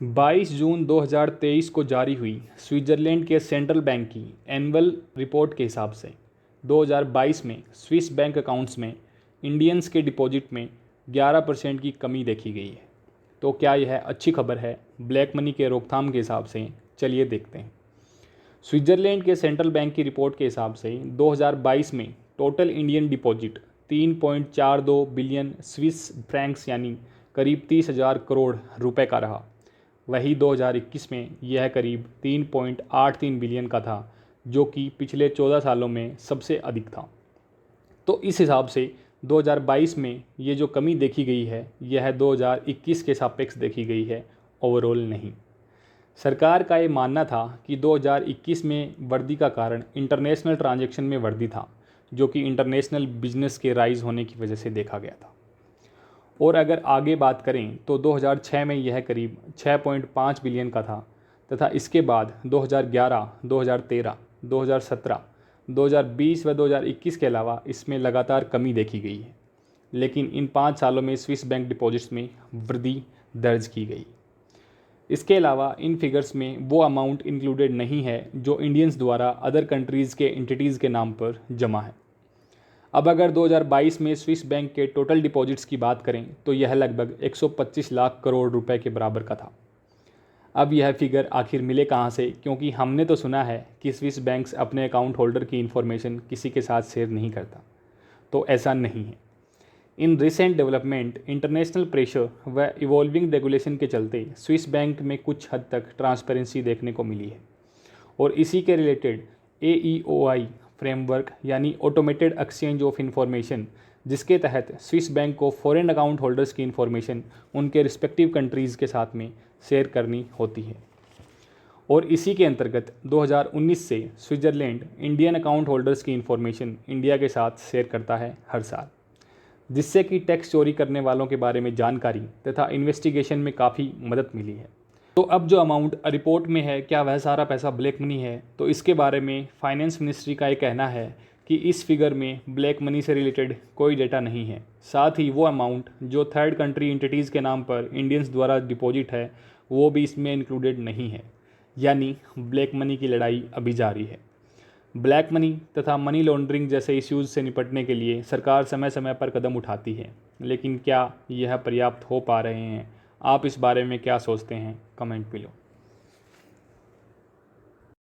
22 जून 2023 को जारी हुई स्विट्ज़रलैंड के सेंट्रल बैंक की एनुअल रिपोर्ट के हिसाब से 2022 में स्विस बैंक अकाउंट्स में इंडियंस के डिपॉजिट में 11% की कमी देखी गई है। तो क्या यह अच्छी खबर है ब्लैक मनी के रोकथाम के हिसाब से? चलिए देखते हैं। स्विट्ज़रलैंड के सेंट्रल बैंक की रिपोर्ट के हिसाब से 2022 में total Indian deposit 3.42 billion Swiss Franks यानी करीब 30,000 करोड़ रुपए का रहा। वही 2021 में यह करीब 3.83 बिलियन का था, जो कि पिछले 14 सालों में सबसे अधिक था। तो इस हिसाब से 2022 में ये जो कमी देखी गई है यह 2021 के सापेक्ष देखी गई है, ओवरऑल नहीं। सरकार का ये मानना था कि 2021 में वृद्धि का कारण इंटरनेशनल ट्रांजैक्शन में वृद्धि था, जो कि इंटरनेशनल बिजनेस के राइज होने की वजह से देखा गया था। और अगर आगे बात करें तो 2006 में यह करीब 6.5 बिलियन का था तथा इसके बाद 2011, 2013, 2017, 2020 व 2021 के अलावा इसमें लगातार कमी देखी गई है। लेकिन इन 5 सालों में स्विस बैंक डिपॉजिट्स में वृद्धि दर्ज की गई। इसके अलावा इन फिगर्स में वो अमाउंट इंक्लूडेड नहीं है जो इंडियंस द्वारा अदर कंट्रीज़ के एंटिटीज़ के नाम पर जमा है। अब अगर 2022 में स्विस बैंक के टोटल डिपॉजिट्स की बात करें तो यह लगभग 125 लाख करोड़ रुपए के बराबर का था। अब यह फिगर आखिर मिले कहाँ से, क्योंकि हमने तो सुना है कि स्विस बैंक्स अपने अकाउंट होल्डर की इन्फॉर्मेशन किसी के साथ शेयर नहीं करता, तो ऐसा नहीं है। In recent development, international pressure व इवॉल्विंग रेगुलेशन के चलते स्विस बैंक में कुछ हद तक ट्रांसपेरेंसी देखने को मिली है और इसी के रिलेटेड AEOI फ्रेमवर्क यानी ऑटोमेटेड एक्सचेंज ऑफ इंफॉर्मेशन, जिसके तहत स्विस बैंक को फॉरेन अकाउंट होल्डर्स की इन्फॉर्मेशन उनके रिस्पेक्टिव कंट्रीज़ के साथ में शेयर करनी होती है। और इसी के अंतर्गत 2019 से स्विट्ज़रलैंड इंडियन अकाउंट होल्डर्स की इन्फॉर्मेशन इंडिया के साथ शेयर करता है हर साल, जिससे कि टैक्स चोरी करने वालों के बारे में जानकारी तथा इन्वेस्टिगेशन में काफ़ी मदद मिली है। तो अब जो अमाउंट रिपोर्ट में है, क्या वह सारा पैसा ब्लैक मनी है? तो इसके बारे में फाइनेंस मिनिस्ट्री का ये कहना है कि इस फिगर में ब्लैक मनी से रिलेटेड कोई डेटा नहीं है। साथ ही वो अमाउंट जो थर्ड कंट्री एंटिटीज़ के नाम पर इंडियंस द्वारा डिपॉजिट है वो भी इसमें इंक्लूडेड नहीं है। यानी ब्लैक मनी की लड़ाई अभी जारी है। ब्लैक मनी तथा मनी लॉन्ड्रिंग जैसे इश्यूज़ से निपटने के लिए सरकार समय समय पर कदम उठाती है, लेकिन क्या यह पर्याप्त हो पा रहे हैं? आप इस बारे में क्या सोचते हैं? कमेंट में लो।